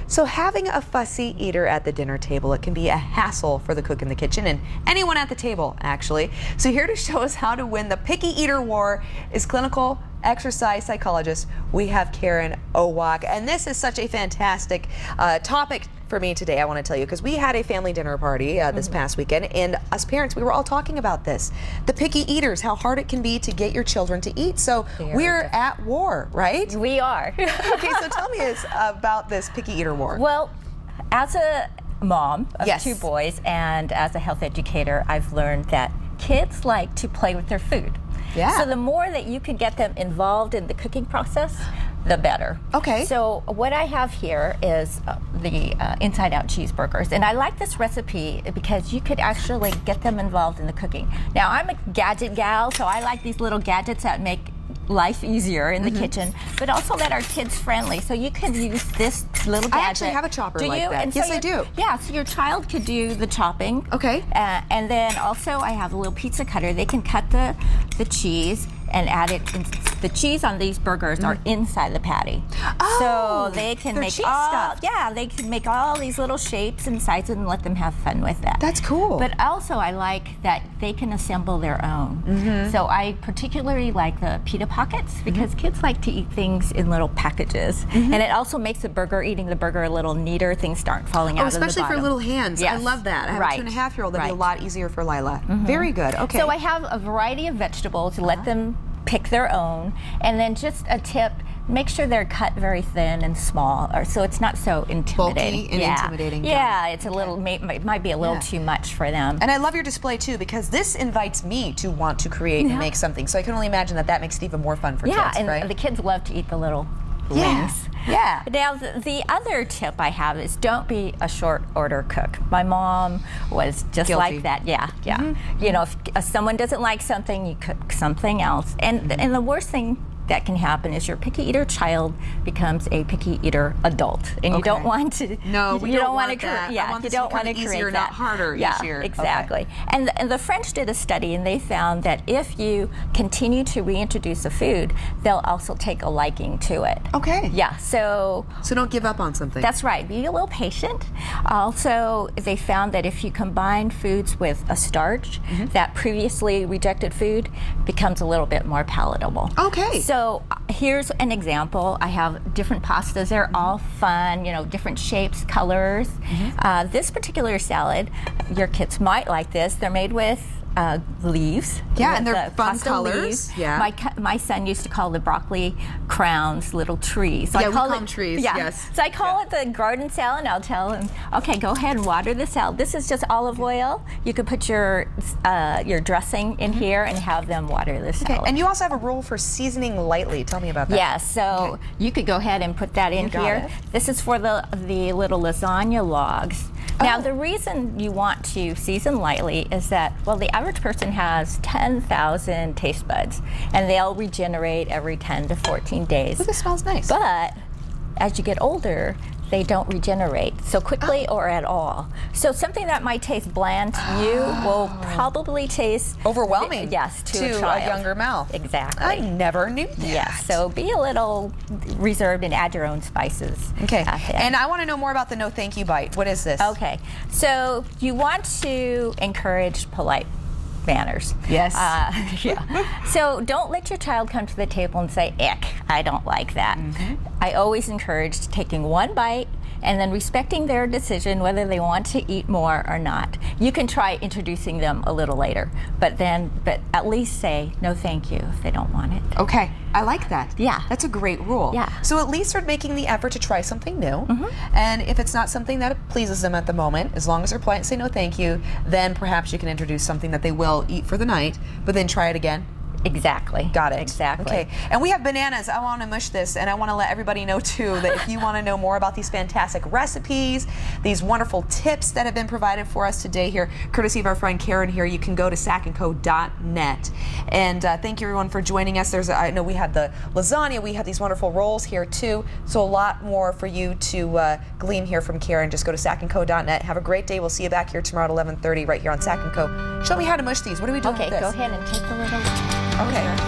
So having a fussy eater at the dinner table, it can be a hassle for the cook in the kitchen and anyone at the table, actually. So here to show us how to win the picky eater war is clinical exercise psychologist. We have Karen Owoc, and this is such a fantastic topic for me today, I want to tell you, because we had a family dinner party this past weekend, and us parents, we were all talking about this. The picky eaters, how hard it can be to get your children to eat. So we're at war, right? We are. Okay, so tell me about this picky eater war. Well, as a mom of Yes. 2 boys and as a health educator, I've learned that kids like to play with their food. Yeah. So the more that you can get them involved in the cooking process, the better. Okay. So what I have here is the inside out cheeseburgers, and I like this recipe because you could actually get them involved in the cooking. Now, I'm a gadget gal, so I like these little gadgets that make life easier in the kitchen, but also that are kids friendly. So you can use this little gadget. I actually have a chopper like that. And yes, so I do. Yeah, so your child could do the chopping. Okay. And then also I have a little pizza cutter. They can cut the cheese and add it. The cheese on these burgers are inside the patty. Oh, so they can make cheese all stuff. Yeah, they can make all these little shapes and sizes and let them have fun with that. That's cool. But also I like that they can assemble their own. So I particularly like the pita pockets because kids like to eat things in little packages. And it also makes eating the burger a little neater. Things aren't falling out of the bottom. Especially for little hands. Yes. I love that. I have a 2.5-year-old. That'd be a lot easier for Lila. Very good. Okay. So I have a variety of vegetables. Let them pick their own, and then just a tip: make sure they're cut very thin and small, or so it's not so intimidating. Bulky and intimidating. Yeah, it's a little might be a little too much for them. And I love your display too, because this invites me to want to create and make something. So I can only imagine that that makes it even more fun for kids, and right? the kids love to eat the little wings. Yeah. Now, the other tip I have is don't be a short order cook. My mom was just like that. Yeah. You know, if someone doesn't like something, you cook something else. And the worst thing that can happen is your picky eater child becomes a picky eater adult, and you don't want to. No, we don't want that. Yeah, you don't want to create easier, that. not harder. Yeah, each year. exactly. Okay. And the French did a study, and they found that if you continue to reintroduce a food, they'll also take a liking to it. Okay. Yeah. So don't give up on something. That's right. Be a little patient. Also, they found that if you combine foods with a starch, that previously rejected food becomes a little bit more palatable. Okay. So here's an example. I have different pastas. They're all fun, you know, different shapes, colors. This particular salad, your kids might like this. They're made with leaves. Yeah, and they're fun colors. Leaves. Yeah. My son used to call the broccoli crowns little trees. So yeah, I call we call them trees. Yeah. Yes. So I call it the garden salad. And I'll tell him, okay, go ahead and water the salad. This is just olive oil. You could put your dressing in here and have them water the salad. Okay. And you also have a rule for seasoning lightly. Tell me about that. Yeah. So you could go ahead and put that in here. This is for the little lasagna logs. Now, the reason you want to season lightly is that, well, the average person has 10,000 taste buds, and they'll regenerate every 10 to 14 days. Oh, this smells nice. But as you get older, they don't regenerate so quickly or at all. So something that might taste bland to you will probably taste overwhelming. Yes, to a younger mouth. Exactly. I never knew that. Yes. So be a little reserved and add your own spices. Okay. And I want to know more about the no thank you bite. What is this? Okay. So you want to encourage polite manners. Yes. Yeah. So don't let your child come to the table and say, "Ick, I don't like that." I always encourage taking one bite and then respecting their decision whether they want to eat more or not. You can try introducing them a little later, but at least say no thank you if they don't want it. Okay. I like that. Yeah. That's a great rule. Yeah. So at least they're making the effort to try something new. And if it's not something that pleases them at the moment, as long as they're polite and say no thank you, then perhaps you can introduce something that they will eat for the night, but then try it again. Exactly. Got it. Exactly. Okay. And we have bananas. I want to mush this, and I want to let everybody know too that if you want to know more about these fantastic recipes, these wonderful tips that have been provided for us today here, courtesy of our friend Karen here, you can go to sackandco.net. And thank you everyone for joining us. I know we had the lasagna, we had these wonderful rolls here too, so a lot more for you to glean here from Karen. Just go to sackandco.net. Have a great day. We'll see you back here tomorrow at 11:30 right here on Sack & Co. Show me how to mush these. What are we doing with this? Okay, go ahead and take the little. Okay.